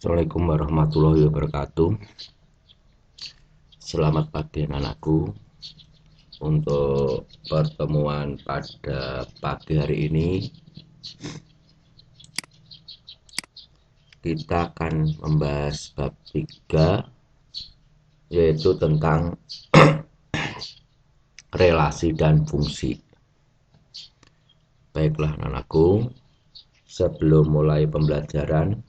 Assalamualaikum warahmatullahi wabarakatuh. Selamat pagi anak-anakku. Untuk pertemuan pada pagi hari ini, kita akan membahas bab 3, yaitu tentang relasi dan fungsi. Baiklah anak-anakku, sebelum mulai pembelajaran,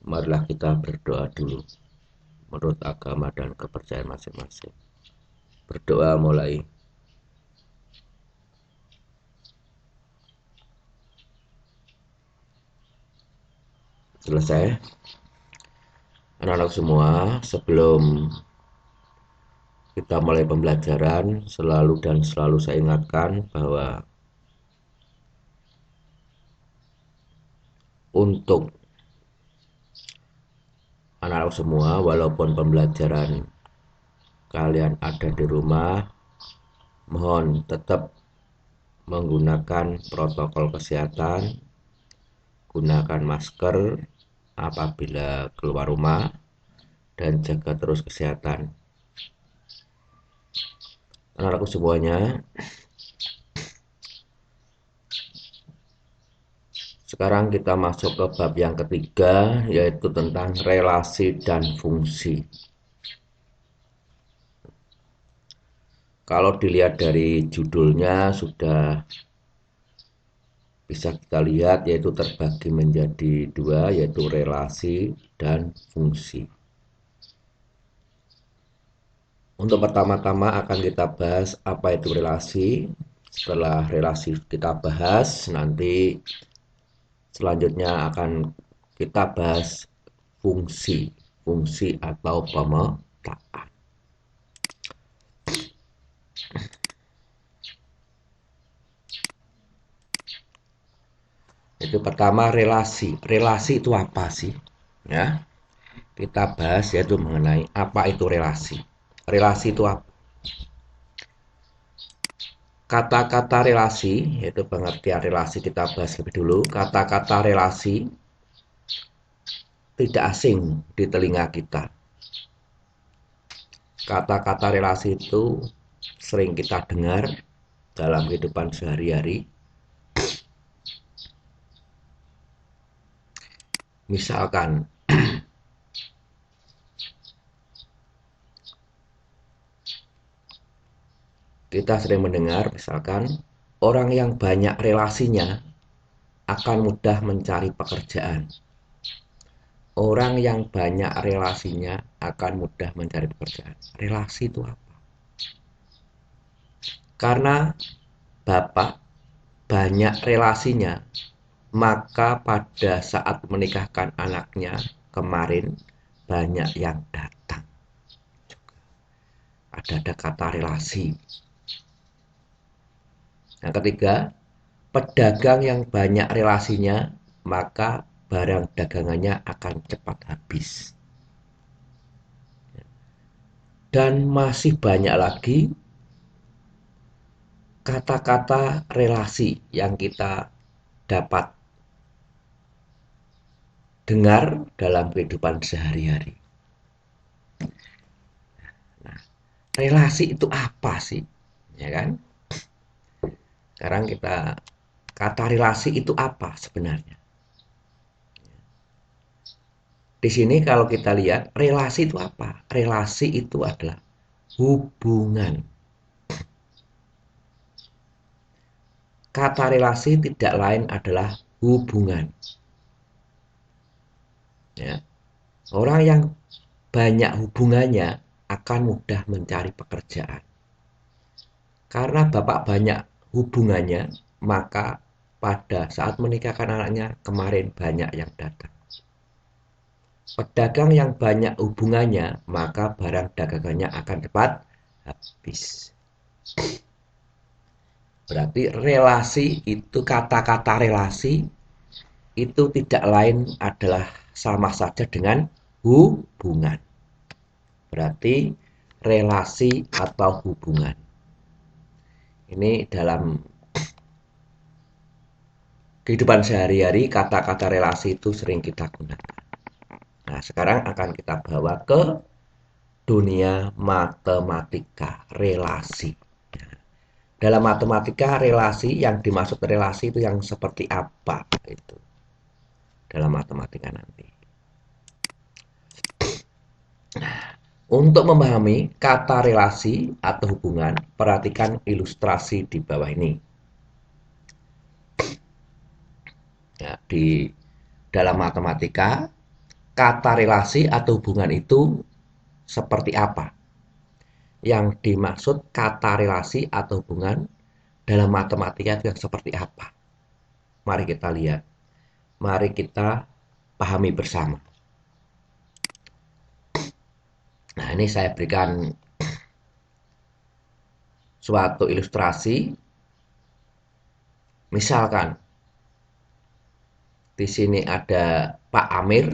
marilah kita berdoa dulu menurut agama dan kepercayaan masing-masing. Berdoa mulai. Selesai. Anak-anak semua, sebelum kita mulai pembelajaran, selalu saya ingatkan bahwa untuk anak-anak semua, walaupun pembelajaran kalian ada di rumah, mohon tetap menggunakan protokol kesehatan, gunakan masker apabila keluar rumah, dan jaga terus kesehatan. Anak-anakku semuanya, sekarang kita masuk ke bab yang ketiga, yaitu tentang relasi dan fungsi. Kalau dilihat dari judulnya sudah bisa kita lihat, yaitu terbagi menjadi dua, yaitu relasi dan fungsi. Untuk pertama-tama akan kita bahas apa itu relasi. Setelah relasi kita bahas, nanti selanjutnya akan kita bahas fungsi atau pemetaan. Itu pertama, relasi. Relasi itu apa sih? Ya, kita bahas yaitu mengenai apa itu relasi. Relasi itu apa? Kata-kata relasi, yaitu pengertian relasi kita bahas lebih dulu. Kata-kata relasi tidak asing di telinga kita. Kata-kata relasi itu sering kita dengar dalam kehidupan sehari-hari. Misalkan, kita sering mendengar misalkan orang yang banyak relasinya akan mudah mencari pekerjaan. Orang yang banyak relasinya akan mudah mencari pekerjaan. Relasi itu apa? Karena bapak banyak relasinya, maka pada saat menikahkan anaknya kemarin banyak yang datang. Ada kata relasi. Yang ketiga, pedagang yang banyak relasinya, maka barang dagangannya akan cepat habis. Dan masih banyak lagi kata-kata relasi yang kita dapat dengar dalam kehidupan sehari-hari. Nah, relasi itu apa sih? Ya kan? Sekarang kata relasi itu apa sebenarnya? Di sini kalau kita lihat, relasi itu apa? Relasi itu adalah hubungan. Kata relasi tidak lain adalah hubungan. Ya. Orang yang banyak hubungannya akan mudah mencari pekerjaan. Karena bapak banyak hubungannya, maka pada saat menikahkan anaknya kemarin banyak yang datang. Pedagang yang banyak hubungannya, maka barang dagangannya akan cepat habis. Berarti relasi itu, kata-kata relasi itu tidak lain adalah sama saja dengan hubungan. Berarti relasi atau hubungan. Ini dalam kehidupan sehari-hari kata-kata relasi itu sering kita gunakan. Nah, sekarang akan kita bawa ke dunia matematika relasi. Dalam matematika relasi, yang dimaksud relasi itu yang seperti apa itu dalam matematika nanti. Untuk memahami kata relasi atau hubungan, perhatikan ilustrasi di bawah ini. Ya, di dalam matematika, kata relasi atau hubungan itu seperti apa? Yang dimaksud kata relasi atau hubungan dalam matematika itu yang seperti apa? Mari kita lihat. Mari kita pahami bersama. Nah, ini saya berikan suatu ilustrasi. Misalkan di sini ada Pak Amir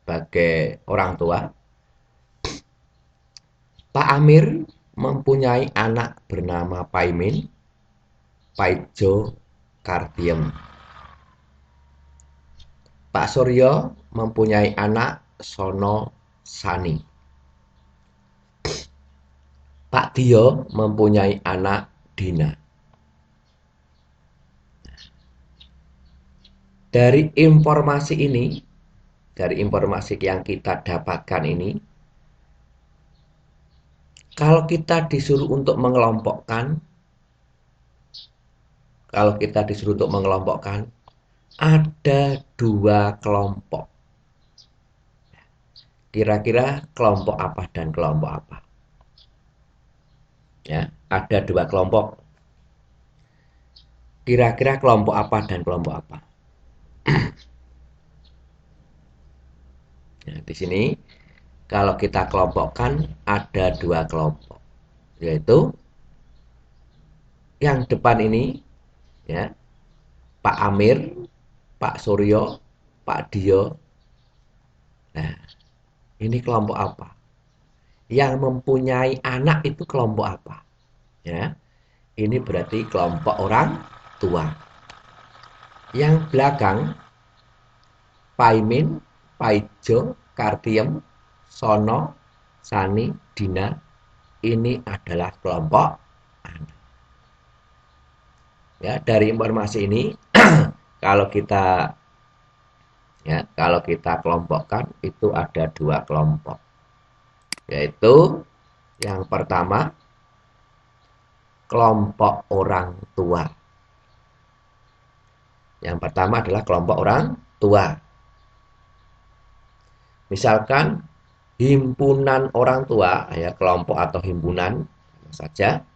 sebagai orang tua. Pak Amir mempunyai anak bernama Paimin, Paijo, Kardiem. Pak Suryo mempunyai anak Sono, Sani. Pak Dio mempunyai anak Dina. Dari informasi ini, dari informasi yang kita dapatkan ini, kalau kita disuruh untuk mengelompokkan, ada dua kelompok. Kira-kira kelompok apa dan kelompok apa? Ya, ada dua kelompok. Kira-kira kelompok apa dan kelompok apa? Nah, di sini kalau kita kelompokkan ada dua kelompok, yaitu yang depan ini, ya, Pak Amir, Pak Suryo, Pak Dio. Nah, ini kelompok apa? Yang mempunyai anak itu kelompok apa? Ya, ini berarti kelompok orang tua. Yang belakang, Paimin, Paijo, Kartiem, Sono, Sani, Dina, ini adalah kelompok anak. Ya, dari informasi ini kalau kita kelompokkan itu ada dua kelompok. Yaitu yang pertama kelompok orang tua. Yang pertama adalah kelompok orang tua. Misalkan himpunan orang tua, ya, kelompok atau himpunan saja.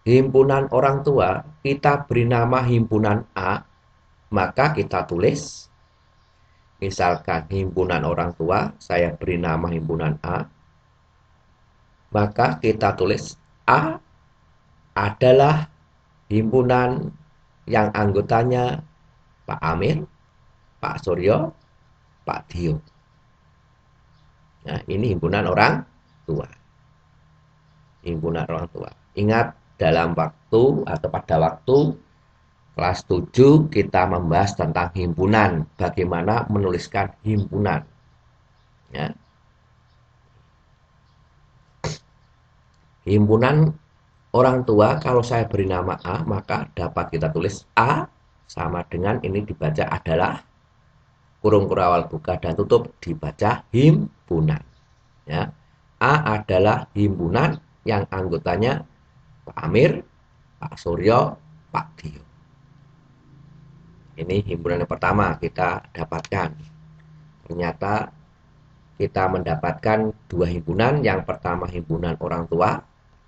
Himpunan orang tua, kita beri nama himpunan A, maka kita tulis, misalkan himpunan orang tua, saya beri nama himpunan A, maka kita tulis A adalah himpunan yang anggotanya Pak Amir, Pak Suryo, Pak Dio. Nah, ini himpunan orang tua. Himpunan orang tua. Ingat, dalam waktu atau pada waktu kelas 7 kita membahas tentang himpunan, bagaimana menuliskan himpunan. Ya. Himpunan orang tua, kalau saya beri nama A, maka dapat kita tulis A sama dengan ini dibaca adalah kurung awal buka dan tutup dibaca himpunan. Ya. A adalah himpunan yang anggotanya Pak Amir, Pak Suryo, Pak Dio. Ini himpunan yang pertama kita dapatkan. Ternyata kita mendapatkan dua himpunan. Yang pertama himpunan orang tua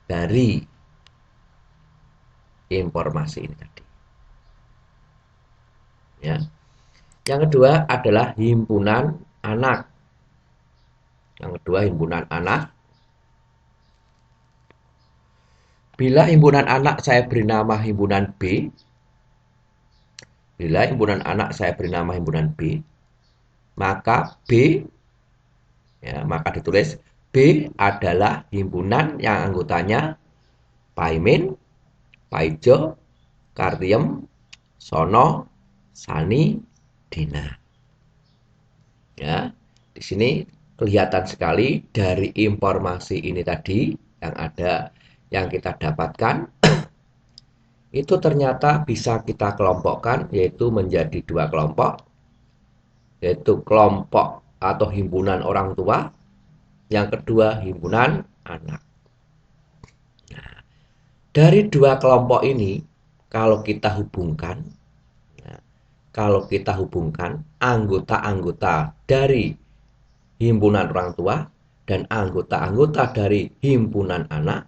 dari informasi ini tadi. Ya. Yang kedua adalah himpunan anak. Yang kedua himpunan anak. Bila himpunan anak saya beri nama himpunan B, bila himpunan anak saya beri nama himpunan B, maka B, ya, maka ditulis B adalah himpunan yang anggotanya Paimin, Paijo, Kartiem, Sono, Sani, Dina. Ya, di sini kelihatan sekali dari informasi ini tadi yang ada, yang kita dapatkan, itu ternyata bisa kita kelompokkan yaitu menjadi dua kelompok, yaitu kelompok atau himpunan orang tua, yang kedua himpunan anak. Dari dua kelompok ini, kalau kita hubungkan, ya, kalau kita hubungkan anggota-anggota dari himpunan orang tua dan anggota-anggota dari himpunan anak,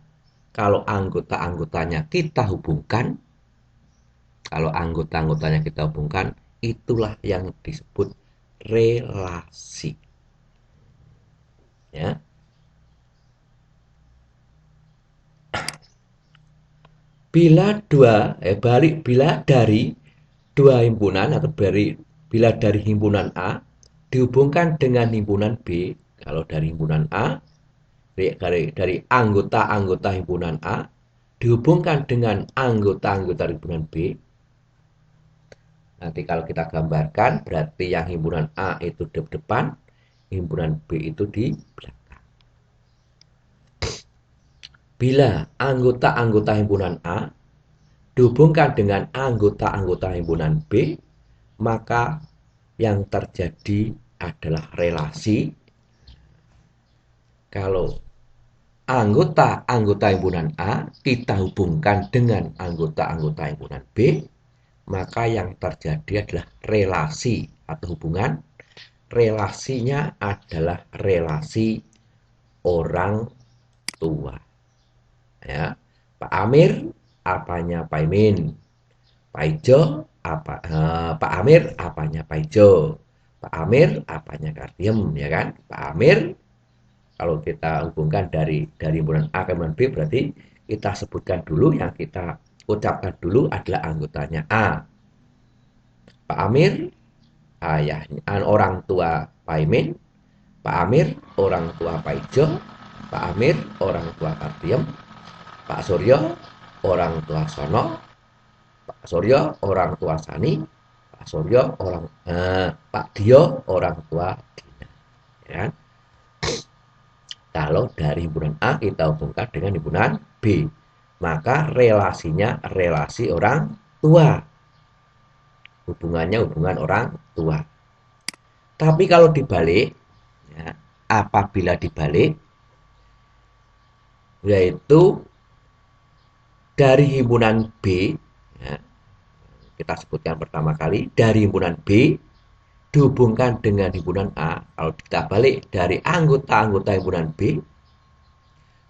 kalau anggota-anggotanya kita hubungkan, itulah yang disebut relasi. Ya. Bila dari dua himpunan atau bila dari himpunan A dihubungkan dengan himpunan B, kalau dari himpunan A, dari anggota-anggota himpunan A dihubungkan dengan anggota-anggota himpunan B, nanti kalau kita gambarkan berarti yang himpunan A itu di depan, himpunan B itu di belakang. Bila anggota-anggota himpunan A dihubungkan dengan anggota-anggota himpunan B, maka yang terjadi adalah relasi. Kalau anggota-anggota himpunan A kita hubungkan dengan anggota-anggota himpunan B, maka yang terjadi adalah relasi atau hubungan. Relasinya adalah relasi orang tua. Ya, Pak Amir apanya Pak Imin, Pak Ijo Pak Amir apanya Pak Ijo, Pak Amir apanya Kartiem, ya kan? Pak Amir kalau kita hubungkan dari himpunan A ke himpunan B, berarti kita sebutkan dulu, yang kita ucapkan dulu adalah anggotanya A. Pak Amir ayahnya orang tua Pak Imin, Pak Amir orang tua Pak Ijo, Pak Amir orang tua Kartiem, Pak Suryo orang tua Sono, Pak Suryo orang tua Sani, Pak Suryo Pak Dio orang tua Dina. Ya. Kalau dari himpunan A kita hubungkan dengan himpunan B, maka relasinya relasi orang tua. Hubungannya hubungan orang tua. Tapi kalau dibalik, ya, apabila dibalik, yaitu dari himpunan B, ya, kita sebutkan pertama kali, dari himpunan B dihubungkan dengan himpunan A. Kalau kita balik dari anggota-anggota himpunan B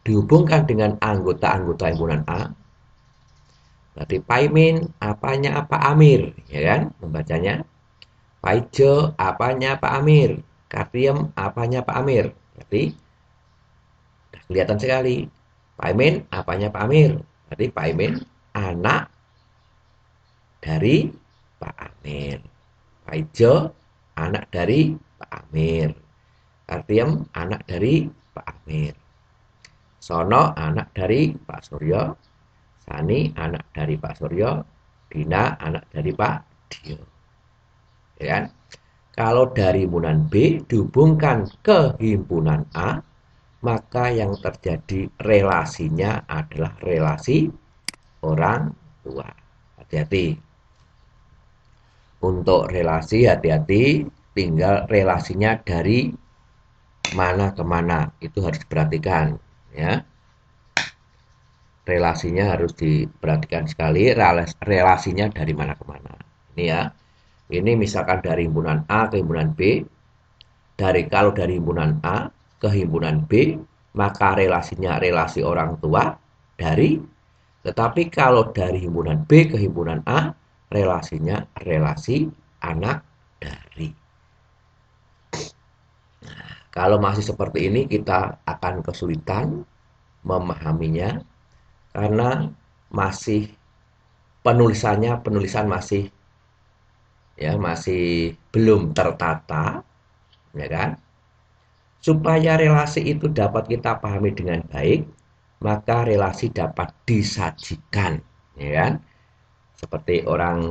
dihubungkan dengan anggota-anggota himpunan A, berarti Paimin apanya Pak Amir, ya kan, membacanya. Paijo apanya Pak Amir, Kartiem apanya Pak Amir, berarti kelihatan sekali. Paimin apanya Pak Amir, berarti Paimin anak dari Pak Amir, Paijo anak dari Pak Amir, Kartiem anak dari Pak Amir, Sono anak dari Pak Suryo, Sani anak dari Pak Suryo, Dina anak dari Pak Dio. Ya kan? Kalau dari himpunan B dihubungkan ke himpunan A, maka yang terjadi relasinya adalah relasi orang tua. Hati-hati. Untuk relasi hati-hati, tinggal relasinya dari mana ke mana, itu harus diperhatikan, ya. Relasinya harus diperhatikan sekali, relasinya dari mana ke mana. Ini ya. Ini misalkan dari himpunan A ke himpunan B, kalau dari himpunan A ke himpunan B, maka relasinya relasi orang tua dari, tetapi kalau dari himpunan B ke himpunan A, relasinya relasi anak dari. Kalau masih seperti ini, kita akan kesulitan memahaminya karena masih penulisan masih belum tertata, ya kan? Supaya relasi itu dapat kita pahami dengan baik, maka relasi dapat disajikan, ya kan? Seperti orang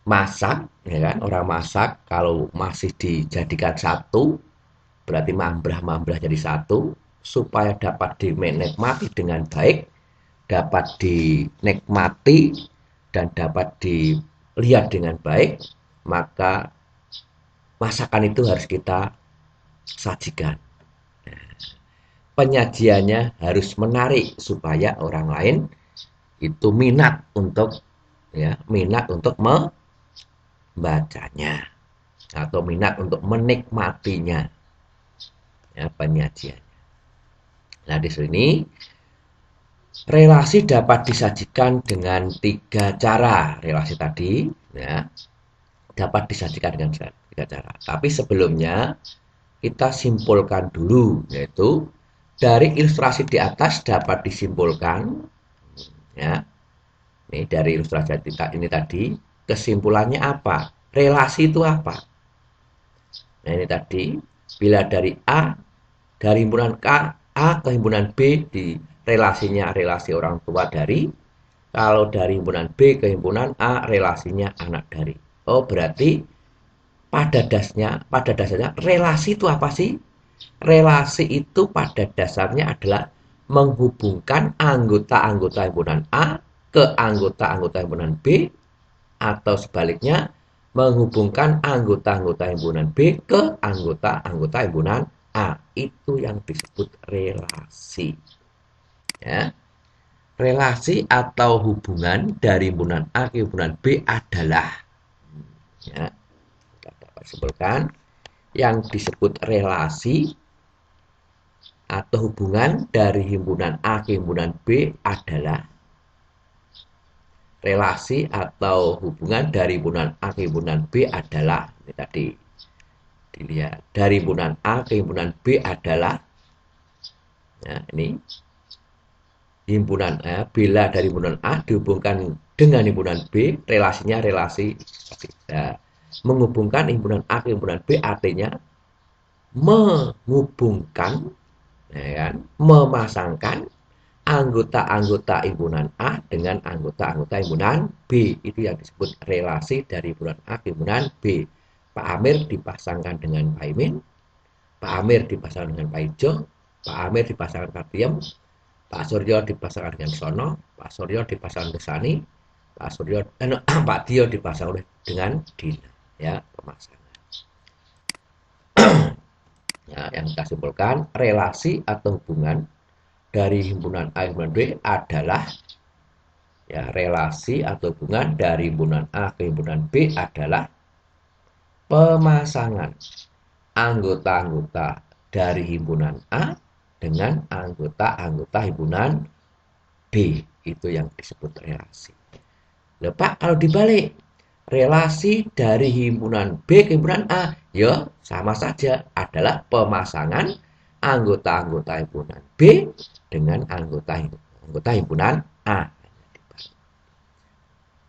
masak, ya kan? Orang masak kalau masih dijadikan satu, berarti mambrah-mambrah jadi satu, supaya dapat dinikmati dengan baik, dapat dinikmati dan dapat dilihat dengan baik, maka masakan itu harus kita sajikan. Penyajiannya harus menarik supaya orang lain itu minat untuk membacanya atau minat untuk menikmatinya, ya, penyajian. Nah, di sini relasi dapat disajikan dengan 3 cara. Relasi tadi, ya, dapat disajikan dengan 3 cara. Tapi sebelumnya kita simpulkan dulu, yaitu dari ilustrasi di atas dapat disimpulkan, ya, ini dari ilustrasi ini tadi, kesimpulannya apa? Relasi itu apa? Nah, ini tadi, bila dari A, dari himpunan A ke himpunan B, di relasinya relasi orang tua dari, kalau dari himpunan B ke himpunan A, relasinya anak dari. Oh, berarti pada dasarnya relasi itu apa sih? Relasi itu pada dasarnya adalah menghubungkan anggota-anggota himpunan A ke anggota-anggota himpunan B, atau sebaliknya menghubungkan anggota-anggota himpunan B ke anggota-anggota himpunan A. Itu yang disebut relasi. Ya. Relasi atau hubungan dari himpunan A ke himpunan B adalah, ya, kita dapat simpulkan, yang disebut relasi atau hubungan dari himpunan A ke himpunan B adalah relasi atau hubungan dari himpunan A ke himpunan B adalah, ini tadi dilihat, dari himpunan A ke himpunan B adalah, ya, ini himpunan A, bila dari himpunan A dihubungkan dengan himpunan B, relasinya relasi, ya, menghubungkan himpunan A ke himpunan B artinya menghubungkan, ya kan, memasangkan anggota-anggota himpunan A dengan anggota-anggota himpunan B. Itu yang disebut relasi dari himpunan A ke himpunan B. Pak Amir dipasangkan dengan Pak Imin, Pak Amir dipasangkan dengan Pak Ijo, Pak Amir dipasangkan Pak Tiem, Pak Suryo dipasangkan dengan Sono, Pak Suryo dipasangkan dengan Sani, Pak Suryo Pak Tio dipasangkan dengan Dina, ya, pemasangan. Ya, yang kita simpulkan, relasi atau hubungan dari himpunan A ke himpunan B adalah, ya, relasi atau hubungan dari himpunan A ke himpunan B adalah pemasangan anggota-anggota dari himpunan A dengan anggota-anggota himpunan B. Itu yang disebut relasi. Loh, Pak, kalau dibalik, relasi dari himpunan B ke himpunan A, ya sama saja, adalah pemasangan anggota-anggota himpunan B dengan anggota himpunan A.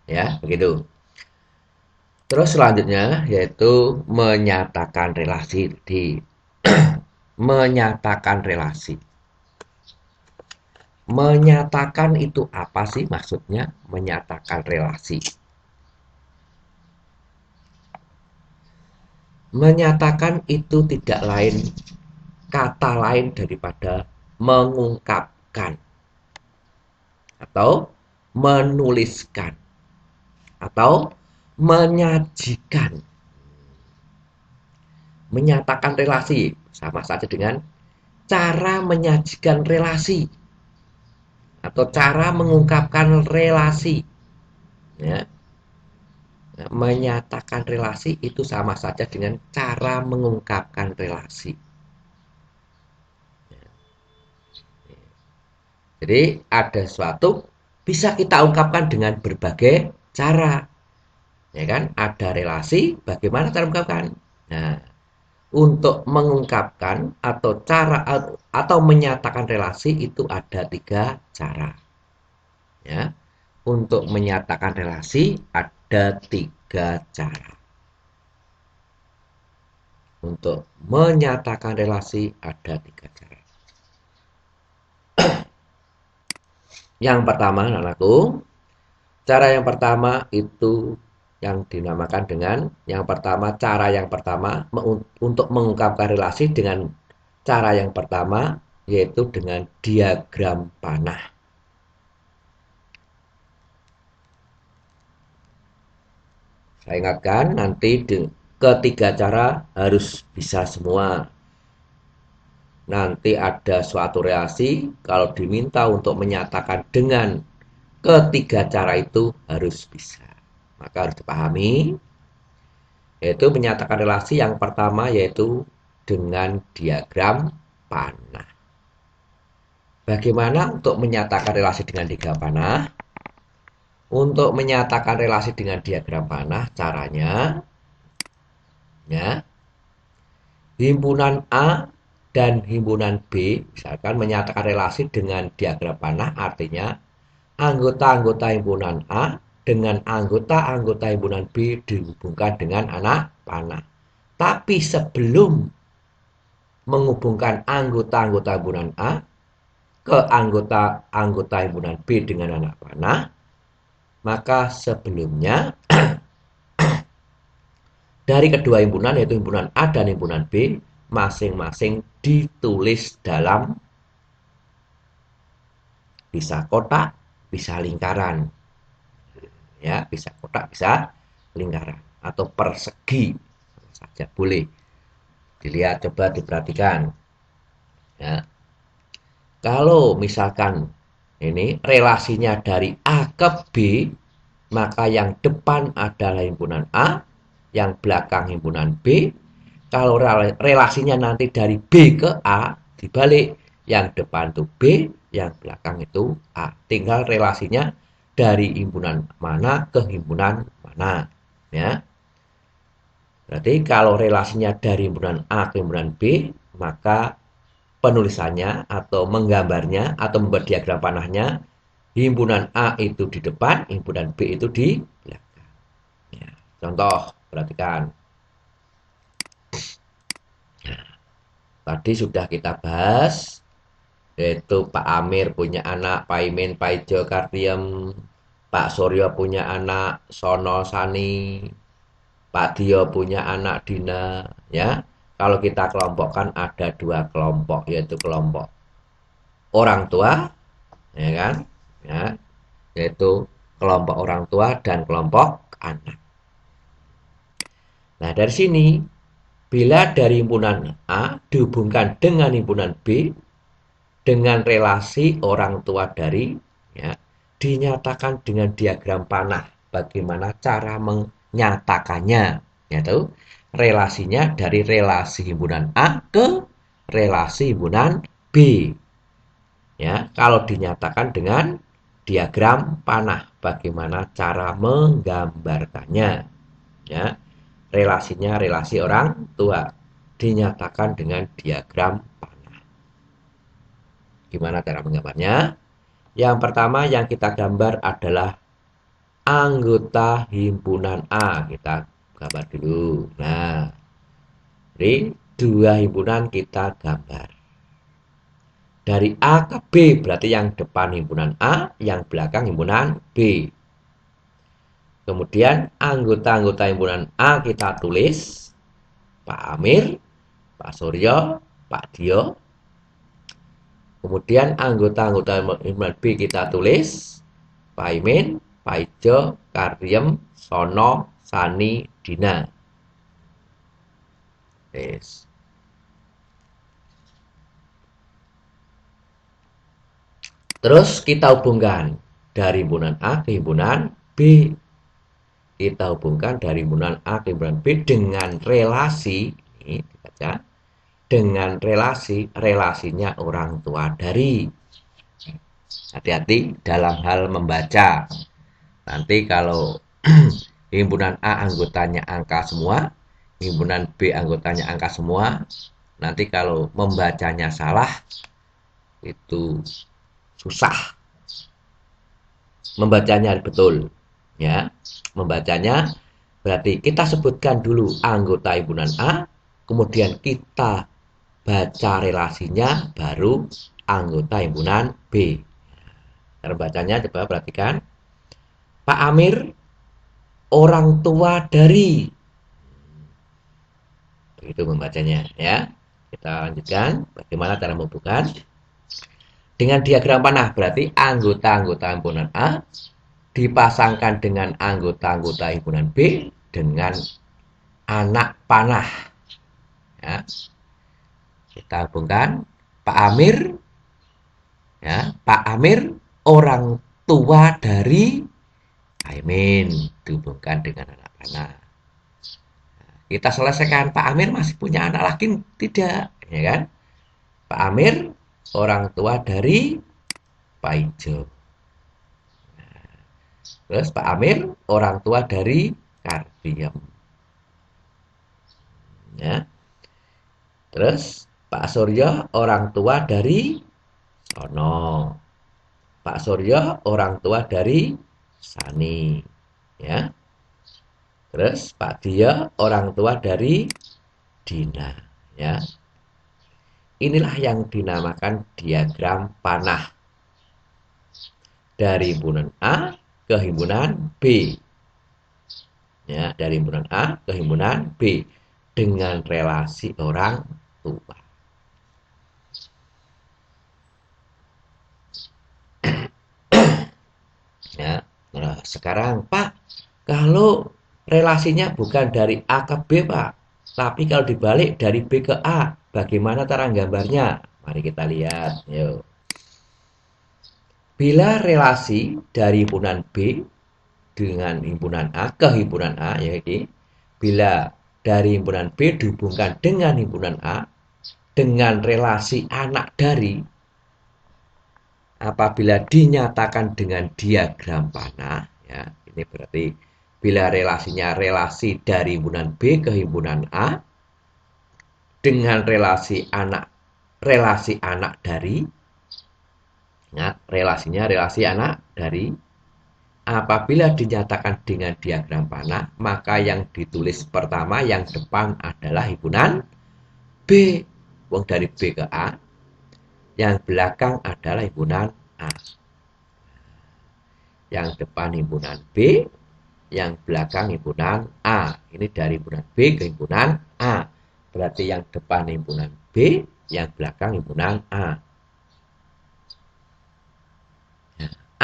Ya, begitu. Terus selanjutnya yaitu menyatakan relasi. Menyatakan relasi. Menyatakan itu apa sih maksudnya? Menyatakan relasi. Menyatakan itu tidak lain, kata lain daripada mengungkapkan atau menuliskan atau menyajikan. Menyatakan relasi sama saja dengan cara menyajikan relasi atau cara mengungkapkan relasi, ya. Menyatakan relasi itu sama saja dengan cara mengungkapkan relasi. Jadi ada sesuatu bisa kita ungkapkan dengan berbagai cara, ya kan? Ada relasi, bagaimana cara mengungkapkan? Nah, untuk mengungkapkan atau cara atau menyatakan relasi itu ada 3 cara, ya. Untuk menyatakan relasi ada 3 cara. Untuk menyatakan relasi ada 3 cara. Yang pertama, anakku, cara yang pertama itu yang dinamakan dengan yang pertama, cara yang pertama untuk mengungkapkan relasi dengan cara yang pertama, yaitu dengan diagram panah. Saya ingatkan, nanti ketiga cara harus bisa semua. Nanti ada suatu relasi, kalau diminta untuk menyatakan dengan ketiga cara itu harus bisa. Maka harus dipahami, yaitu menyatakan relasi yang pertama yaitu dengan diagram panah. Bagaimana untuk menyatakan relasi dengan diagram panah? Untuk menyatakan relasi dengan diagram panah, caranya ya, himpunan A dan himpunan B, misalkan menyatakan relasi dengan diagram panah, artinya anggota-anggota himpunan A dengan anggota-anggota himpunan B dihubungkan dengan anak panah. Tapi sebelum menghubungkan anggota-anggota himpunan A ke anggota-anggota himpunan B dengan anak panah, maka sebelumnya dari kedua himpunan, yaitu himpunan A dan himpunan B, masing-masing ditulis dalam bisa kotak, bisa lingkaran. Ya, bisa kotak, bisa lingkaran atau persegi saja boleh. Dilihat, coba diperhatikan. Ya. Kalau misalkan ini relasinya dari A ke B, maka yang depan adalah himpunan A, yang belakang himpunan B. Kalau relasinya nanti dari B ke A, dibalik, yang depan itu B, yang belakang itu A. Tinggal relasinya dari himpunan mana ke himpunan mana. Ya. Berarti kalau relasinya dari himpunan A ke himpunan B, maka penulisannya atau menggambarnya atau membuat diagram panahnya, himpunan A itu di depan, himpunan B itu di belakang. Ya. Contoh, perhatikan. Nah, tadi sudah kita bahas, yaitu Pak Amir punya anak, Pak Imin, Pak Ijo, Kartiem, Pak Suryo punya anak, Sono, Sani, Pak Dio punya anak, Dina. Ya, kalau kita kelompokkan ada dua kelompok, yaitu kelompok orang tua, ya kan, ya, yaitu kelompok orang tua dan kelompok anak. Nah, dari sini, bila dari himpunan A dihubungkan dengan himpunan B dengan relasi orang tua dari, ya, dinyatakan dengan diagram panah. Bagaimana cara menyatakannya? Yaitu relasinya dari relasi himpunan A ke relasi himpunan B. Ya, kalau dinyatakan dengan diagram panah, bagaimana cara menggambarkannya? Ya, relasinya relasi orang tua dinyatakan dengan diagram panah. Gimana cara menggambarnya? Yang pertama yang kita gambar adalah anggota himpunan A. Kita gambar dulu. Nah, jadi dua himpunan kita gambar. Dari A ke B berarti yang depan himpunan A, yang belakang himpunan B. Kemudian anggota-anggota himpunan A kita tulis, Pak Amir, Pak Suryo, Pak Dio. Kemudian anggota-anggota himpunan B kita tulis, Pak Imin, Pak Ijo, Kariem, Sono, Sani, Dina. Yes. Terus kita hubungkan dari himpunan A ke himpunan B. Kita hubungkan dari himpunan A ke himpunan B dengan relasi, ini dibaca, dengan relasinya orang tua dari. Hati-hati dalam hal membaca. Nanti kalau himpunan A anggotanya angka semua, himpunan B anggotanya angka semua, nanti kalau membacanya salah, itu susah. Membacanya betul. Ya, membacanya berarti kita sebutkan dulu anggota himpunan A, kemudian kita baca relasinya, baru anggota himpunan B. Cara bacanya coba perhatikan. Pak Amir orang tua dari. Begitu membacanya ya. Kita lanjutkan bagaimana cara menghubungkan dengan diagram panah. Berarti anggota-anggota himpunan A dipasangkan dengan anggota-anggota himpunan B dengan anak panah. Ya. Kita hubungkan Pak Amir, ya, Pak Amir orang tua dari Aimin, dihubungkan dengan anak panah. Kita selesaikan, Pak Amir masih punya anak lagi tidak, ya kan? Pak Amir orang tua dari Pak Ijo. Terus Pak Amir orang tua dari Kardiem. Ya. Terus Pak Suryo orang tua dari Sono. Pak Suryo orang tua dari Sani. Ya. Terus Pak Dia orang tua dari Dina. Ya. Inilah yang dinamakan diagram panah. Dari himpunan A ke himpunan B. Ya, dari himpunan A ke himpunan B dengan relasi orang tua. Ya, nah, sekarang Pak, kalau relasinya bukan dari A ke B, Pak, tapi kalau dibalik dari B ke A, bagaimana cara gambarnya? Mari kita lihat. Yuk. Bila relasi dari himpunan B dengan himpunan A ke himpunan A, yaitu bila dari himpunan B dihubungkan dengan himpunan A dengan relasi anak dari, apabila dinyatakan dengan diagram panah, ya, ini berarti bila relasinya relasi dari himpunan B ke himpunan A dengan relasi anak dari, ingat relasinya relasi anak dari. Apabila dinyatakan dengan diagram panah, maka yang ditulis pertama yang depan adalah himpunan B. Wong dari B ke A. Yang belakang adalah himpunan A. Yang depan himpunan B, yang belakang himpunan A. Ini dari himpunan B ke himpunan A. Berarti yang depan himpunan B, yang belakang himpunan A.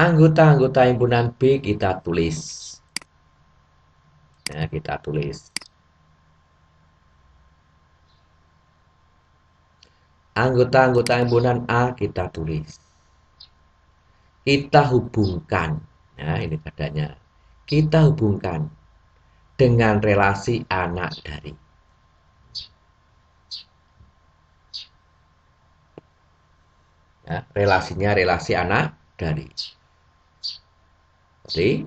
Anggota-anggota himpunan B kita tulis. Nah, kita tulis. Anggota-anggota himpunan A kita tulis. Kita hubungkan. Nah, ini adanya. Kita hubungkan dengan relasi anak dari. Ya, relasinya relasi anak dari. Jadi,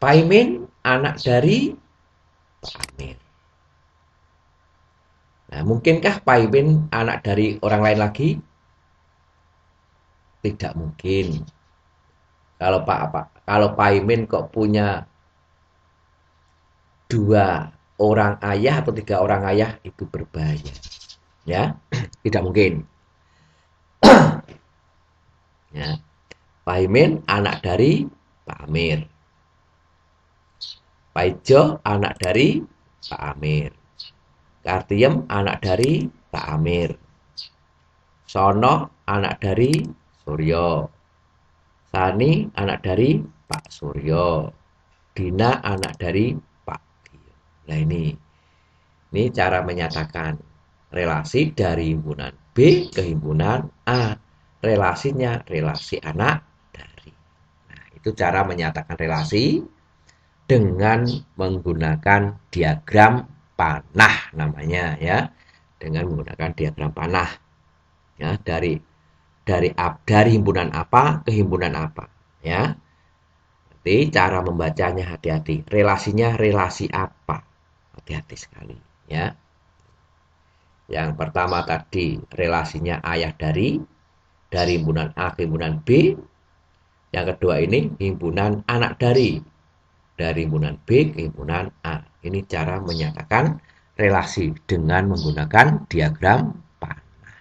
Pak Imin anak dari Pak Amir. Nah, mungkinkah Pak Imin anak dari orang lain lagi? Tidak mungkin. Kalau Pak Imin kok punya 2 orang ayah atau 3 orang ayah, itu berbahaya. Ya, tidak mungkin. Ya. Pak Imin anak dari Pak Amir. Pak Ijo anak dari Pak Amir. Kardiem anak dari Pak Amir. Sono anak dari Suryo. Sani anak dari Pak Suryo. Dina anak dari Pak Dio. Nah, ini cara menyatakan relasi dari himpunan B ke himpunan A. Relasinya relasi anak dari. Nah, itu cara menyatakan relasi dengan menggunakan diagram panah namanya, ya. Dengan menggunakan diagram panah. Ya, dari himpunan apa ke himpunan apa, ya. Jadi cara membacanya hati-hati. Relasinya relasi apa? Hati-hati sekali, ya. Yang pertama tadi relasinya ayah dari himpunan A ke himpunan B. Yang kedua ini himpunan anak dari himpunan B ke himpunan A. Ini cara menyatakan relasi dengan menggunakan diagram panah.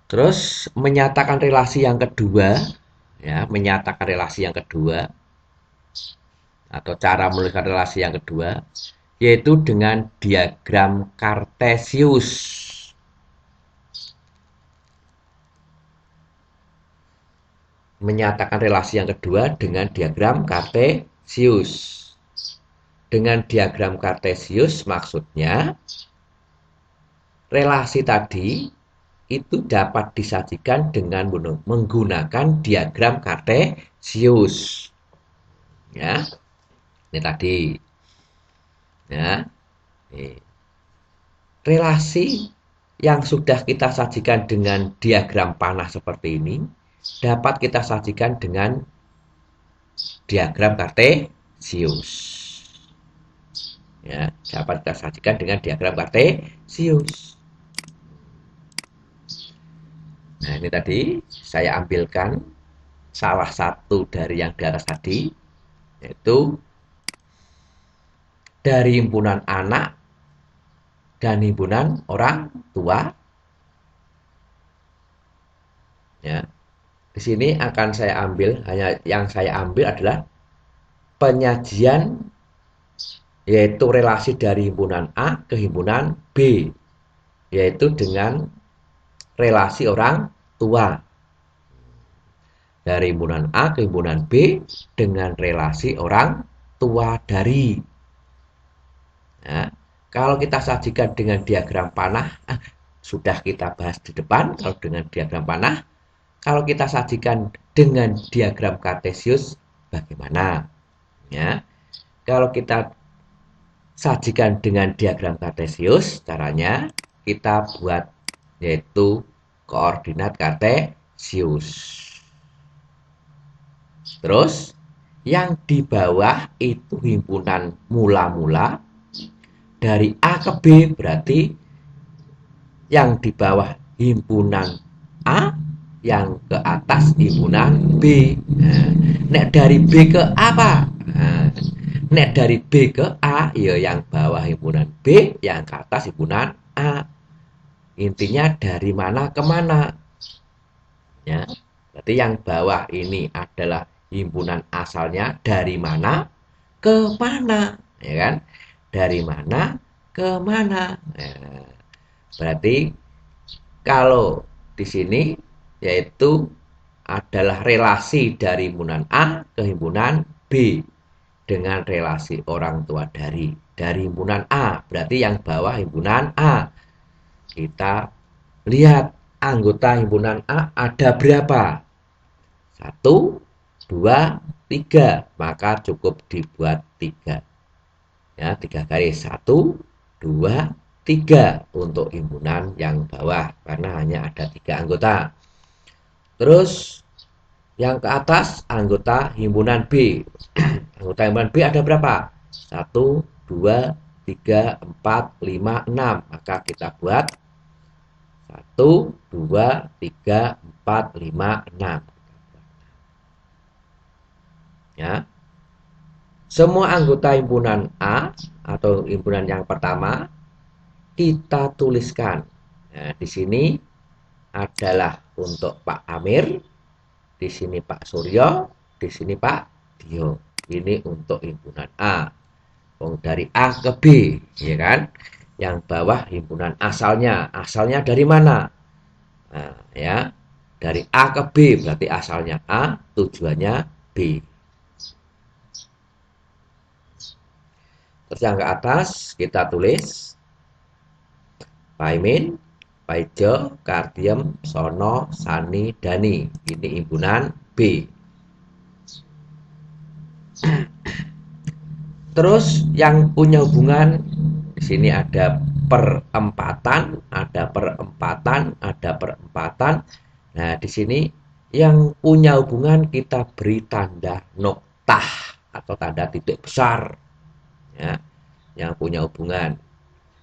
Terus menyatakan relasi yang kedua, ya, menyatakan relasi yang kedua atau cara menuliskan relasi yang kedua, yaitu dengan diagram Kartesius. Menyatakan relasi yang kedua dengan diagram Kartesius. Dengan diagram Kartesius maksudnya relasi tadi itu dapat disajikan dengan menggunakan diagram Kartesius. Ya, ini tadi. Ya, relasi yang sudah kita sajikan dengan diagram panah seperti ini dapat kita sajikan dengan diagram Kartesius. Ya, dapat kita sajikan dengan diagram Kartesius. Nah, ini tadi saya ambilkan salah satu dari yang di atas tadi, yaitu dari himpunan anak dan himpunan orang tua. Ya, di sini akan saya ambil, hanya yang saya ambil adalah penyajian, yaitu relasi dari himpunan A ke himpunan B, yaitu dengan relasi orang tua. Dari himpunan A ke himpunan B dengan relasi orang tua dari. Nah, kalau kita sajikan dengan diagram panah, sudah kita bahas di depan. Kalau dengan diagram panah, kalau kita sajikan dengan diagram Kartesius, bagaimana? Ya, kalau kita sajikan dengan diagram Kartesius, caranya kita buat yaitu koordinat Kartesius. Terus yang di bawah itu himpunan mula-mula dari A ke B, berarti yang di bawah himpunan A, yang ke atas himpunan B. Nah, nek dari B ke A apa? Nah, nek dari B ke A, ya yang bawah himpunan B, yang ke atas himpunan A. Intinya dari mana ke mana? Ya, berarti yang bawah ini adalah himpunan asalnya dari mana ke mana, ya kan? Dari mana ke mana. Nah, berarti kalau di sini yaitu adalah relasi dari himpunan A ke himpunan B dengan relasi orang tua dari himpunan A. Berarti yang bawah himpunan A. Kita lihat anggota himpunan A ada berapa? 1, 2, 3. Maka cukup dibuat 3. Ya, 3 garis. 1, 2, 3 untuk himpunan yang bawah. Karena hanya ada 3 anggota. Terus yang ke atas anggota himpunan B. Anggota himpunan B ada berapa? 1, 2, 3, 4, 5, 6. Maka kita buat 1, 2, 3, 4, 5, 6. Ya. Semua anggota himpunan A atau himpunan yang pertama kita tuliskan. Nah, di sini adalah untuk Pak Amir, di sini Pak Suryo, di sini Pak Dio. Ini untuk himpunan A. Dari A ke B, ya kan? Yang bawah himpunan asalnya. Asalnya dari mana? Nah, ya. Dari A ke B berarti asalnya A, tujuannya B. Terus yang ke atas kita tulis Paimin, Paijo, Kardiem, Sono, Sani, Dani. Ini himpunan B. Terus yang punya hubungan di sini ada perempatan, ada perempatan, ada perempatan. Nah, di sini yang punya hubungan kita beri tanda noktah atau tanda titik besar. Ya, yang punya hubungan.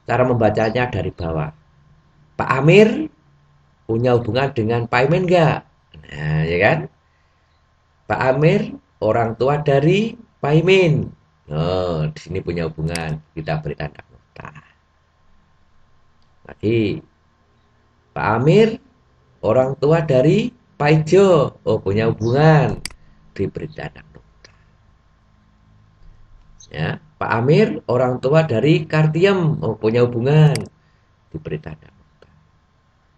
Cara membacanya dari bawah. Pak Amir punya hubungan dengan Pak Imin enggak? Nah, ya kan? Pak Amir orang tua dari Pak Imin. Oh, di sini punya hubungan. Kita beri tanda nokta. Lagi, Pak Amir orang tua dari Pak Ijo. Oh, punya hubungan. Diberi tanda nokta. Ya, Pak Amir orang tua dari Kartiem, punya hubungan, diberi tanda nokta.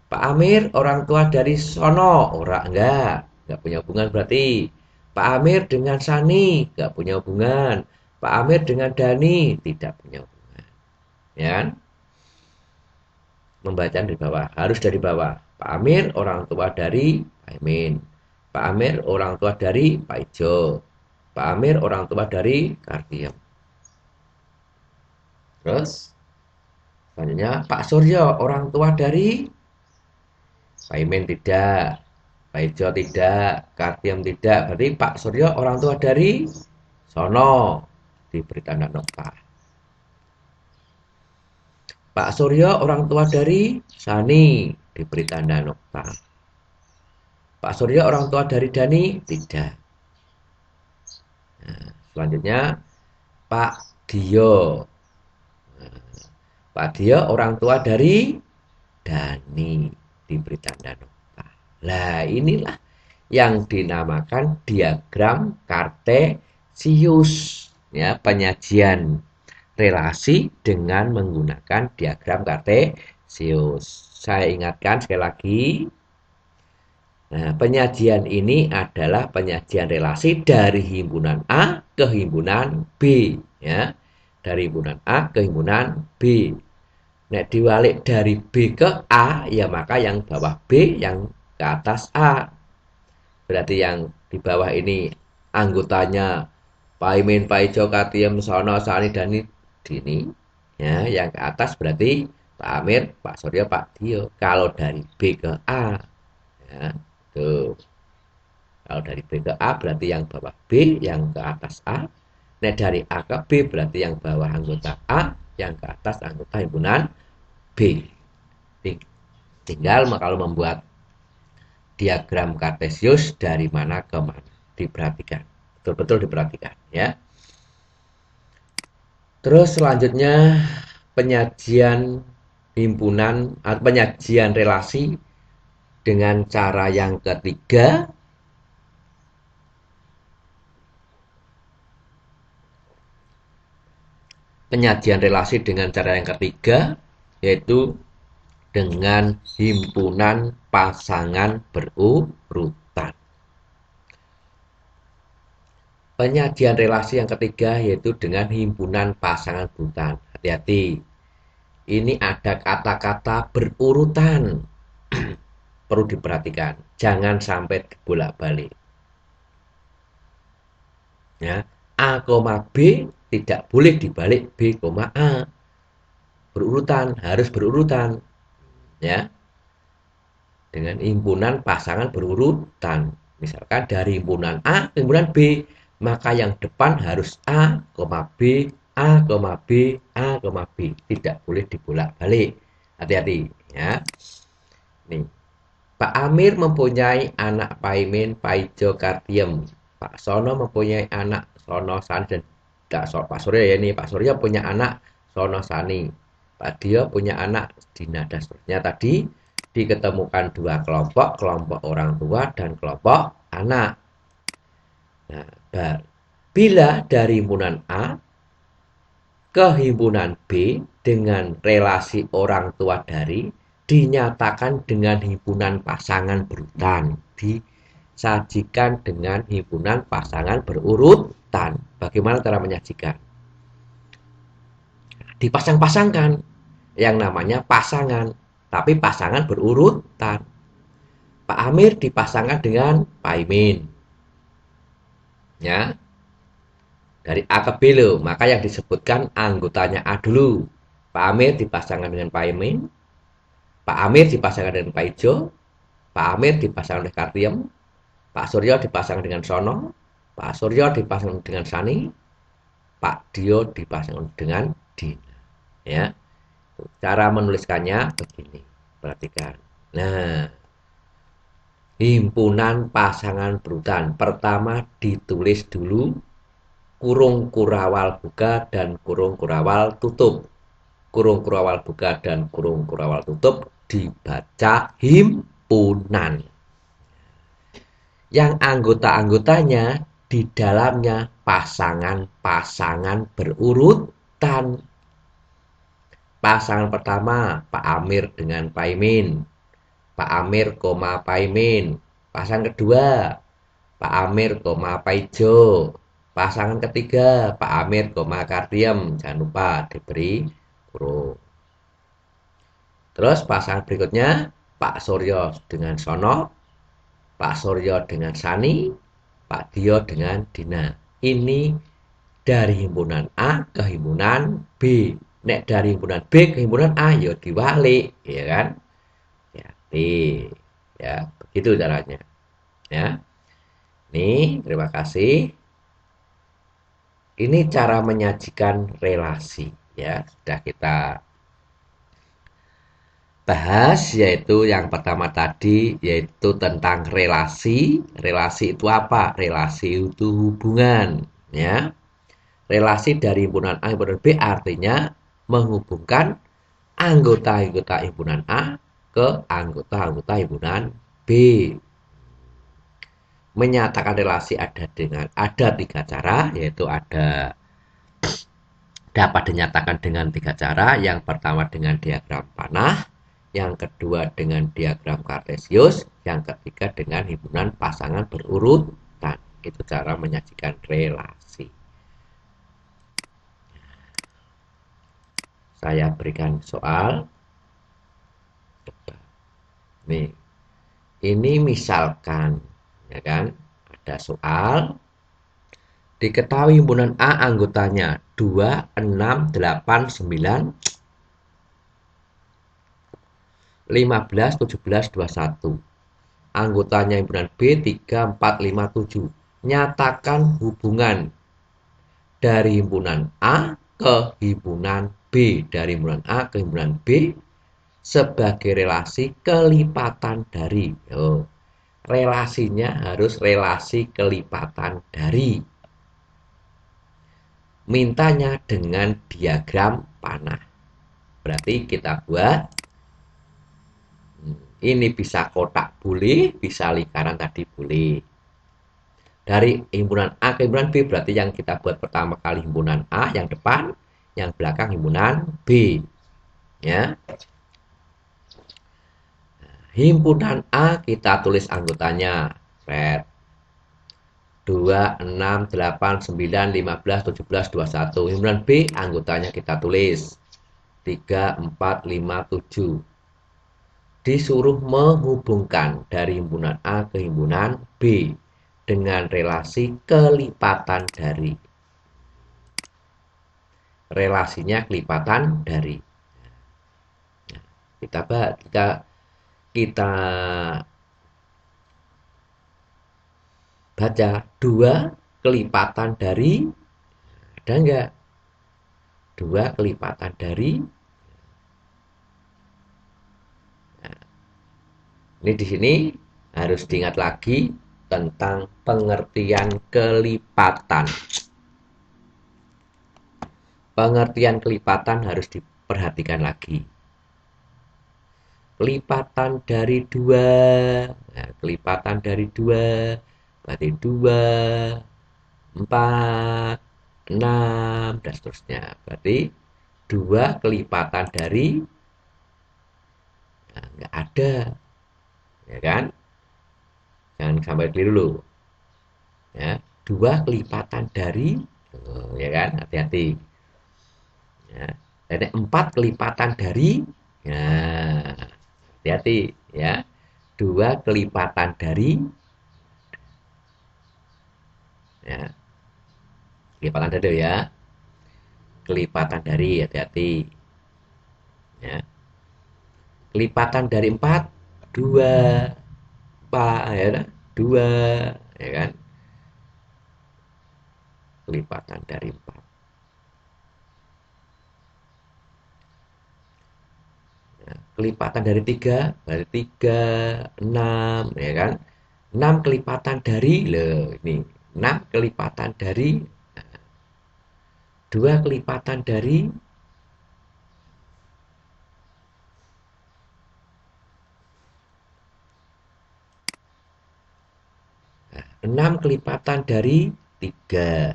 Pak Amir orang tua dari Sono, orang enggak punya hubungan berarti. Pak Amir dengan Sani, enggak punya hubungan. Pak Amir dengan Dani, tidak punya hubungan. Ya kan? Membaca dari bawah, harus dari bawah. Pak Amir orang tua dari Pak Imin. Pak Amir orang tua dari Pak Ijo. Pak Amir orang tua dari Kartiem. Terus selanjutnya Pak Suryo orang tua dari Pak Imin tidak, Pak Ijo tidak, Kartiem tidak. Berarti Pak Suryo orang tua dari Sono, diberi tanda nokta. Pak Suryo orang tua dari Sani, diberi tanda nokta. Pak Suryo orang tua dari Dani tidak. Nah, selanjutnya Pak Dio. Pak Dio orang tua dari Dani, diberi tanda nokta. Nah, inilah yang dinamakan diagram kartesius, ya, penyajian relasi dengan menggunakan diagram kartesius. Saya ingatkan sekali lagi, nah, penyajian ini adalah penyajian relasi dari himpunan A ke himpunan B, ya, dari himpunan A ke himpunan B. Nah, diwalik dari B ke A, ya maka yang bawah B yang ke atas A. Berarti yang di bawah ini anggotanya Pak Imin, Pak Ijo, Katiem, Sono, Sani, Dani, Dini. Ya, yang ke atas berarti Pak Amir, Pak Suryo, Pak Dio. Kalau dari B ke A, ya, tuh. Kalau dari B ke A berarti yang bawah B, yang ke atas A. Nah, dari A ke B berarti yang bawah anggota A, yang ke atas anggota himpunan B. Tinggal kalau membuat diagram kartesius dari mana ke mana. Diperhatikan. Betul-betul diperhatikan, ya. Terus selanjutnya penyajian himpunan atau penyajian relasi dengan cara yang ketiga, penyajian relasi dengan cara yang ketiga yaitu dengan himpunan pasangan berurutan. Penyajian relasi yang ketiga yaitu dengan himpunan pasangan berurutan. Hati-hati, ini ada kata-kata berurutan. Perlu diperhatikan, jangan sampai bolak-balik. Ya, A, B tidak boleh dibalik B, A. Berurutan, harus berurutan. Ya, dengan himpunan pasangan berurutan. Misalkan dari himpunan A ke himpunan B, maka yang depan harus A, B, A, B, A, B. Tidak boleh dibolak-balik. Hati-hati, ya. Nih, Pak Amir mempunyai anak Pak Imin, Pak Ijo, Kartiem. Pak Sono mempunyai anak Sono, Sani, dan Pak Surya ya ini. Pak Surya punya anak Sono, Sani. Pak Dio punya anak Dina, dan seterusnya. Tadi diketemukan dua kelompok, kelompok orang tua dan kelompok anak. Nah, bila dari himpunan A ke himpunan B dengan relasi orang tua dari dinyatakan dengan himpunan pasangan berurutan, disajikan dengan himpunan pasangan berurutan. Bagaimana cara menyajikan? Dipasang-pasangkan yang namanya pasangan, tapi pasangan berurutan. Pak Amir dipasangkan dengan Pak Imin, ya, dari A ke B loh, maka yang disebutkan anggotanya A dulu. Pak Amir dipasangkan dengan Pak Imin, Pak Amir dipasangkan dengan Pak Ijo, Pak Amir dipasangkan dengan Kartiem, Pak Suryo dipasangkan dengan Sono, Pak Suryo dipasangkan dengan Sani, Pak Dio dipasangkan dengan Dina. Ya, cara menuliskannya begini, perhatikan. Nah, himpunan pasangan berurutan pertama ditulis dulu kurung kurawal buka dan kurung kurawal tutup. Kurung kurawal buka dan kurung kurawal tutup dibaca himpunan. Yang anggota-anggotanya di dalamnya pasangan-pasangan berurutan. Pasangan pertama Pak Amir dengan Pak Imin. Pak Amir, Pak Imin. Pasangan kedua Pak Amir, Pak Ijo. Pasangan ketiga Pak Amir, Kardiem. Jangan lupa diberi kurung. Terus pasangan berikutnya Pak Suryo dengan Sono, Pak Suryo dengan Sani, Pak Dio dengan Dina. Ini dari himpunan A ke himpunan B. Nek dari himpunan B ke himpunan A, ya diwalik, ya kan? Ya, ya, begitu caranya. Ya, nih, terima kasih. Ini cara menyajikan relasi, ya. Sudah kita bahas, yaitu yang pertama tadi, yaitu tentang relasi. Relasi itu apa? Relasi itu hubungan, ya. Relasi dari himpunan A himpunan B artinya menghubungkan anggota-anggota himpunan A ke anggota-anggota himpunan B. Menyatakan relasi ada tiga cara, yaitu dapat dinyatakan dengan tiga cara. Yang pertama dengan diagram panah, yang kedua dengan diagram kartesius, yang ketiga dengan himpunan pasangan berurutan. Itu cara menyajikan relasi. Saya berikan soal. Nih, ini misalkan, ya kan, ada soal. Diketahui himpunan A anggotanya 2, 6, 8, 9, 15, 17, 21. Anggotanya himpunan B 3, 4, 5, 7. Nyatakan hubungan dari himpunan A ke himpunan B. Dari himpunan A ke himpunan B sebagai relasi kelipatan dari. Relasinya harus relasi kelipatan dari. Mintanya dengan diagram panah. Berarti kita buat. Ini bisa kotak boleh, bisa lingkaran tadi boleh. Dari himpunan A ke himpunan B berarti yang kita buat pertama kali himpunan A yang depan, yang belakang himpunan B. Ya. Himpunan A kita tulis anggotanya. Red. 2, 6, 8, 9, 15, 17, 21. Himpunan B anggotanya kita tulis 3, 4, 5, 7. Disuruh menghubungkan dari himpunan A ke himpunan B dengan relasi kelipatan dari. Relasinya kelipatan dari. Kita baca 2 kelipatan dari, ada enggak? 2 kelipatan dari. Ini di sini harus diingat lagi tentang pengertian kelipatan. Pengertian kelipatan harus diperhatikan lagi. Kelipatan dari 2. Nah, kelipatan dari 2 berarti 2, 4, 6 dan seterusnya. Berarti 2 kelipatan dari, nah, enggak ada. Ya kan? Jangan sampai keliru dulu. Ya, 2 kelipatan dari, ya kan? Hati-hati. Ya. Dan 4 kelipatan dari, ya, hati-hati ya. 2 kelipatan dari, ya. Kelipatan dari ya. Kelipatan dari, hati-hati. Ya. Kelipatan dari 4, 2. 4 ya, 2, ya kan? Kelipatan dari 4. Kelipatan dari 3 berarti 3, 6 ya kan. 6 kelipatan dari, ini 6 kelipatan dari, 2 kelipatan dari, 6 kelipatan dari 3.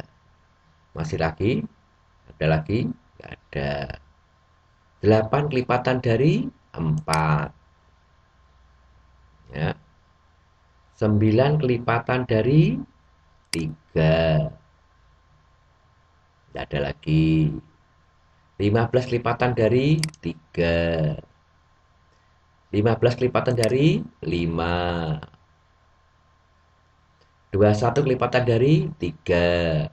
Masih lagi? Ada lagi? Nggak ada. 8 kelipatan dari 4. Ya. 9 kelipatan dari 3. Nggak ada lagi. 15 kelipatan dari 3. 15 kelipatan dari 5. 21 kelipatan dari 3.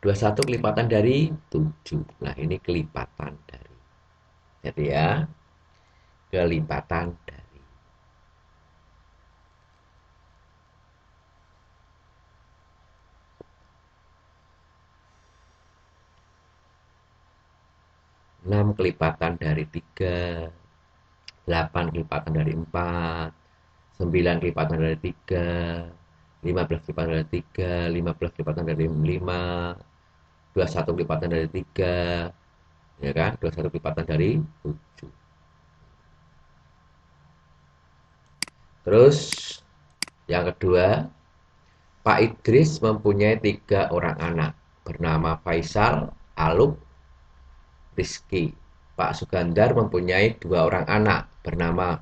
21 kelipatan dari 7. Nah, ini kelipatan dari. Jadi ya, kelipatan dari. Enam kelipatan dari 3. 8 kelipatan dari 4. 9 kelipatan dari 3. 15 kelipatan dari 3. 15 kelipatan dari 5. 21 kelipatan dari 3. Ya kan? 21 kelipatan dari 7. Terus yang kedua, Pak Idris mempunyai 3 orang anak bernama Faisal, Aluk, Rizky. Pak Sugandar mempunyai 2 orang anak bernama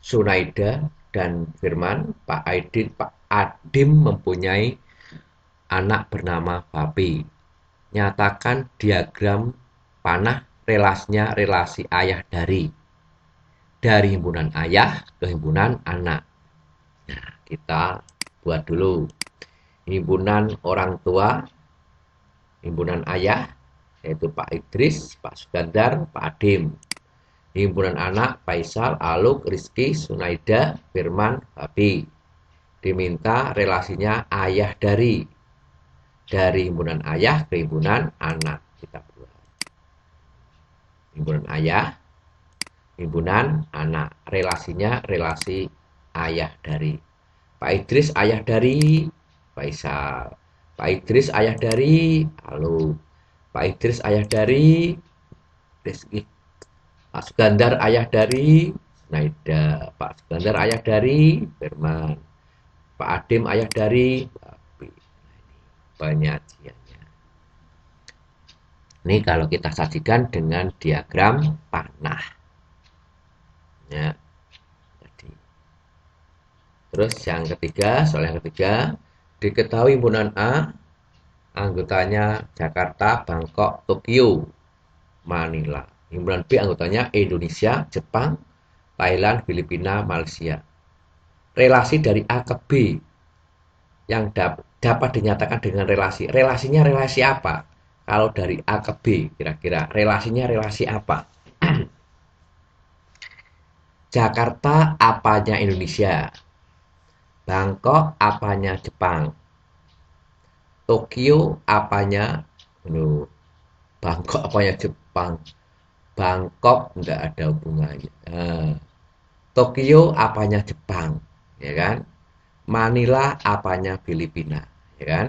Sunaida dan Firman. Pak Adim mempunyai anak bernama Papi. Nyatakan diagram panah relasinya relasi ayah dari himpunan ayah ke himpunan anak. Nah, kita buat dulu. Himpunan orang tua, himpunan ayah, yaitu Pak Idris, Pak Sugandar, Pak Adim. Himpunan anak, Faisal, Aluk, Rizky, Sunaida, Firman, Babi. Diminta relasinya ayah dari himpunan ayah ke himpunan anak. Kita buat. Himpunan ayah, himpunan anak. Relasinya relasi ayah dari. Pak Idris ayah dari Faisal. Pak Idris ayah dari Aluk. Pak Idris ayah dari Rizky. Pak Sugandar ayah dari Naida. Pak Sugandar ayah dari Firman. Pak Adim ayah dari Babi. Penyajiannya. Ini kalau kita sajikan dengan diagram panah. Ya. Jadi. Terus yang ketiga, soal yang ketiga, diketahui himpunan A anggotanya Jakarta, Bangkok, Tokyo, Manila. Himpunan B anggotanya Indonesia, Jepang, Thailand, Filipina, Malaysia. Relasi dari A ke B yang dapat dinyatakan dengan relasi. Relasinya relasi apa? Kalau dari A ke B, kira-kira relasinya relasi apa? Jakarta apanya Indonesia? Bangkok apanya Jepang? Tokyo apanya? Bangkok apanya Jepang? Bangkok nggak ada hubungannya. Tokyo apanya Jepang, ya kan? Manila apanya Filipina, ya kan?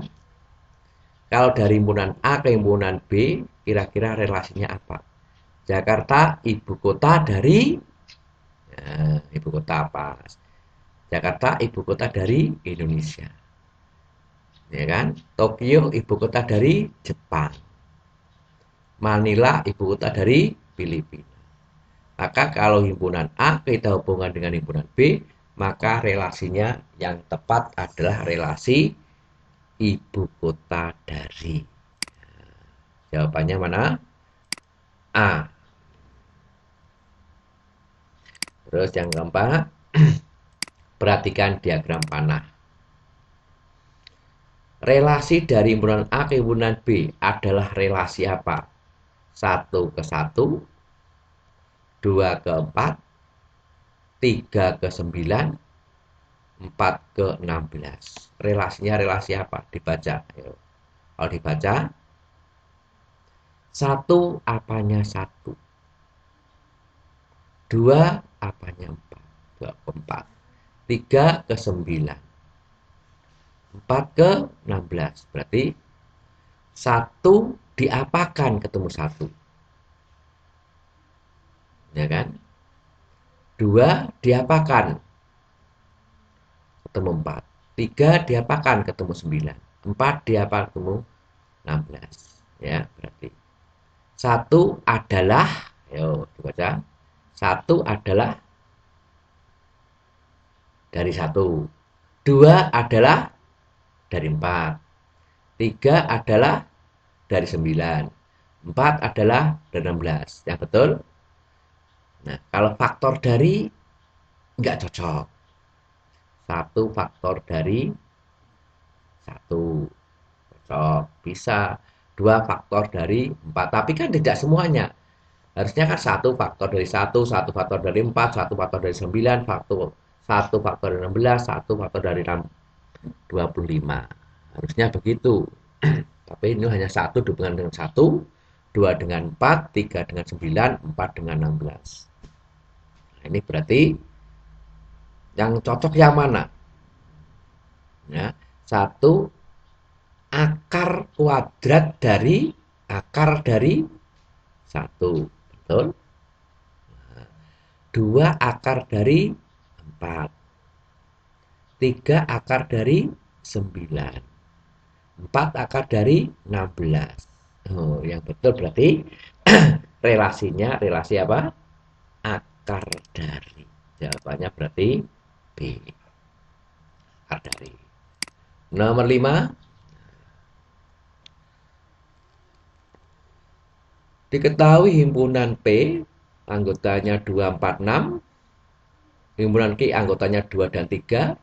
Kalau dari himpunan A ke himpunan B, kira-kira relasinya apa? Jakarta ibu kota dari ibu kota apa? Jakarta ibu kota dari Indonesia, ya kan? Tokyo ibu kota dari Jepang. Manila ibu kota dari Filipina. Maka kalau himpunan A kita hubungan dengan himpunan B, maka relasinya yang tepat adalah relasi ibu kota dari. Jawabannya mana? A. Terus yang keempat, perhatikan diagram panah. Relasi dari himpunan A ke himpunan B adalah relasi apa? 1 ke 1, 2 ke 4, 3 ke 9, 4 ke 16. Relasinya relasi apa? Dibaca. Kalau dibaca, 1 apanya 1? 2 apanya 4? 2 ke 4. 3 ke 9. 4 ke 16. Berarti 1 diapakan ketemu 1? Ya kan? 2 diapakan ketemu 4. 3 diapakan ketemu 9. 4 dia apa ketemu? 16. Ya, berarti 1 adalah, ayo dibaca. 1 adalah dari 1. 2 adalah dari 4. 3 adalah dari 9. 4 adalah dari 16. Yang betul? Nah, kalau faktor dari nggak cocok. 1 faktor dari 1 cocok. Bisa 2 faktor dari 4. Tapi kan tidak semuanya. Harusnya kan 1 faktor dari 1 faktor dari 4, 1 faktor dari 9, satu faktor dari 16, 1 faktor dari 25. Harusnya begitu. Tapi ini hanya 1 dihubungkan dengan 1, 2 dengan 4, 3 dengan 9, 4 dengan 16. Nah, ini berarti yang cocok yang mana? Ya, 1 akar kuadrat dari akar dari 1. Betul? 2 akar dari 4. 3 akar dari 9. 4 akar dari 16. Oh, yang betul berarti relasinya relasi apa? Akar dari. Jawabannya berarti B. Akar dari. Nomor 5. Diketahui himpunan P anggotanya 2, 4, 6. Himpunan Q anggotanya 2 dan 3.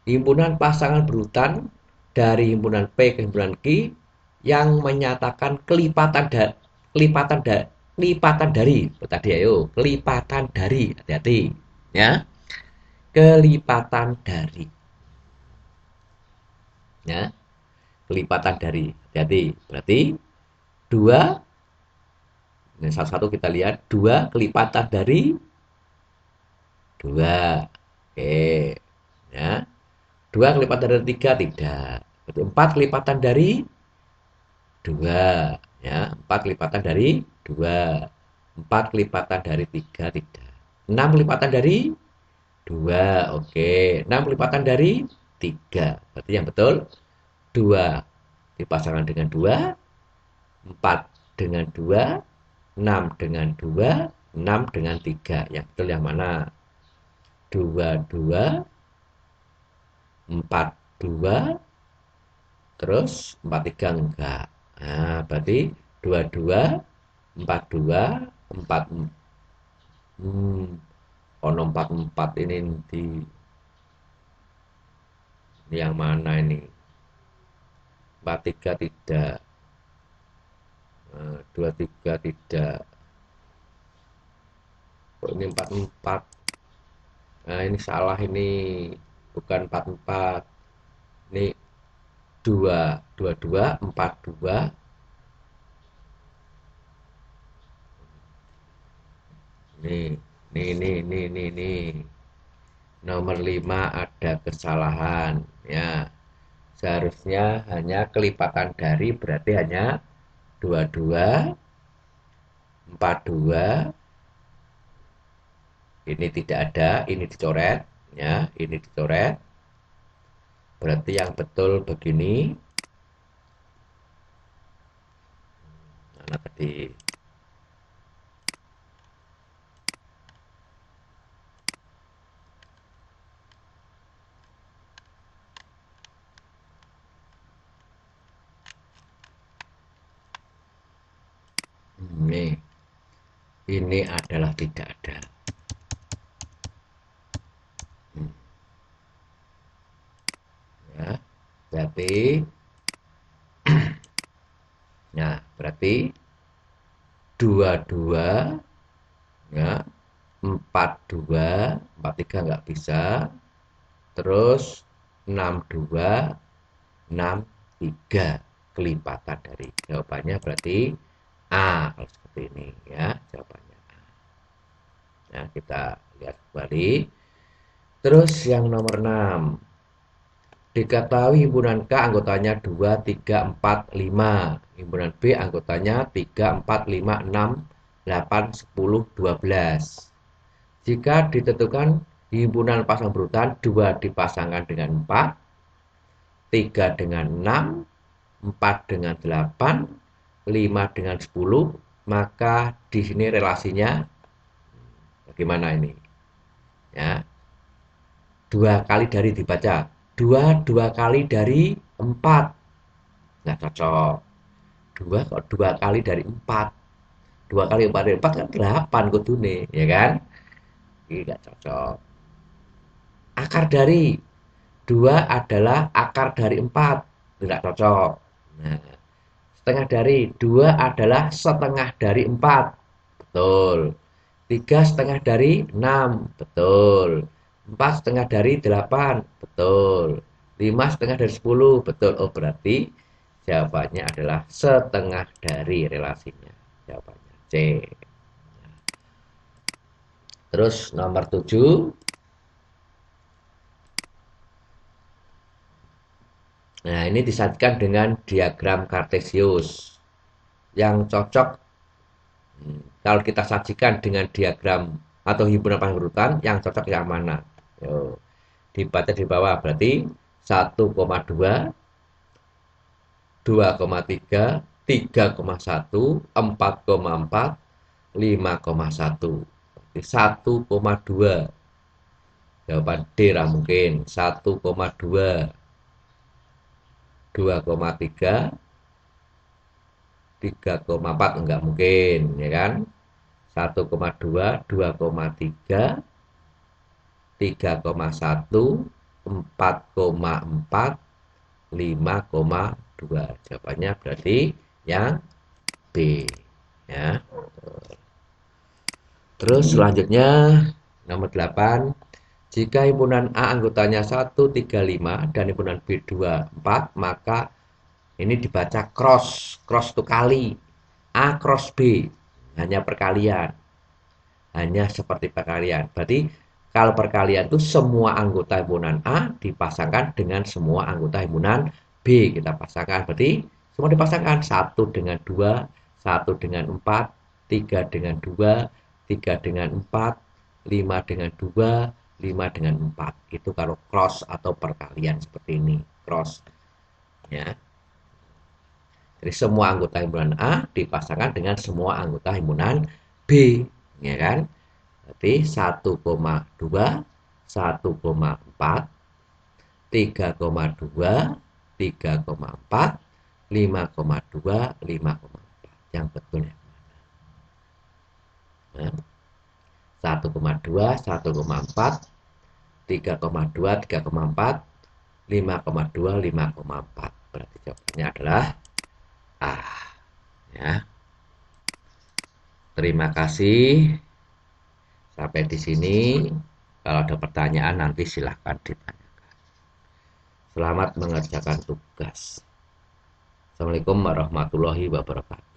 Himpunan pasangan berurutan dari himpunan P ke himpunan Q yang menyatakan kelipatan dari tadi ayo kelipatan dari, hati-hati ya, kelipatan dari ya, kelipatan dari, hati-hati, berarti 2, ini satu-satu kita lihat, 2 kelipatan dari 2, oke ya, 2 kelipatan dari 3 tidak, berarti 4 kelipatan dari 2 ya, 4 kelipatan dari 2, 4 kelipatan dari 3 tidak, 6 kelipatan dari 2, oke, 6 kelipatan dari 3, berarti yang betul 2 dipasangkan dengan 2, 4 dengan 2, 6 dengan 2, 6 dengan 3, yang betul yang mana? 2, 2, 4, 2, terus 4, 3 enggak. Nah, berarti 2, 2, 4, 2, 4, ono 4, 4 ini di yang mana ini? 4, 3 tidak. 2, 3 tidak. Kok ini 4, 4. Nah, ini salah ini. Bukan 4, 4. Ini 2, 2, 2, 4, 2. Nih. Nomor 5 ada kesalahan. Ya, seharusnya hanya kelipatan dari berarti hanya 22, 42. Ini tidak ada, ini dicoret. Ya, ini dicoret. Berarti yang betul begini. Mana tadi? Ini adalah tidak ada. Ya, berarti, nah berarti 22 ya, 42, 43 nggak bisa, terus 62, 63 kelipatan dari, jawabannya berarti A kalau seperti ini ya, jawabannya A. Nah, kita lihat kembali. Terus yang nomor 6. Diketahui himpunan K anggotanya 2, 3, 4, 5. Himpunan B anggotanya 3, 4, 5, 6, 8, 10, 12. Jika ditentukan himpunan pasang berurutan 2 dipasangkan dengan 4, 3 dengan 6, 4 dengan 8, 5 dengan 10, maka di sini relasinya bagaimana ini? Ya, 2 kali dari dibaca. 2 kali dari 4. Nggak cocok. 2 kok 2 kali dari 4. 2 kali 4 dari 4 kan 8 kudune, ya kan? Ini nggak cocok. Akar dari 2 adalah akar dari 4. Tidak cocok. Nah, setengah dari 2 adalah setengah dari 4. Betul. 3 setengah dari 6. Betul. 4 setengah dari 8. Betul. 5 setengah dari 10. Betul. Oh, berarti jawabannya adalah setengah dari relasinya. Jawabannya C. Terus nomor 7. Nah, ini disajikan dengan diagram Kartesius. Yang cocok kalau kita sajikan dengan diagram atau himpunan panggurutan, yang cocok yang mana? Yo, dibaca di bawah berarti 1,2, 2,3, 3,1, 4,4, 5,1. Berarti 1,2. Jawaban D lah mungkin. 1,2, 2,3, 3,4 enggak mungkin, ya kan? 1,2, 2,3, 3,1, 4,4, 5,2. Jawabannya berarti yang B, ya. Terus selanjutnya nomor 8. Jika himpunan A anggotanya 1, 3, 5 dan himpunan B 2, 4, maka ini dibaca cross. Cross itu kali. A cross B. Hanya perkalian. Hanya seperti perkalian. Berarti kalau perkalian itu semua anggota himpunan A dipasangkan dengan semua anggota himpunan B. Kita pasangkan. Berarti semua dipasangkan. 1 dengan 2, 1 dengan 4, 3 dengan 2, 3 dengan 4, 5 dengan 2, 5 dengan 4. Itu kalau cross atau perkalian seperti ini. Cross. Ya. Jadi semua anggota himpunan A dipasangkan dengan semua anggota himpunan B, ya kan? Berarti 1,2, 1,4, 3,2, 3,4, 5,2, 5,4. Yang betul yang mana? 1,2, 1,4, 3,2, 3,4, 5,2, 5,4. Berarti jawabannya adalah A. Ya. Terima kasih. Sampai di sini. Kalau ada pertanyaan nanti silahkan ditanyakan. Selamat mengerjakan tugas. Assalamualaikum warahmatullahi wabarakatuh.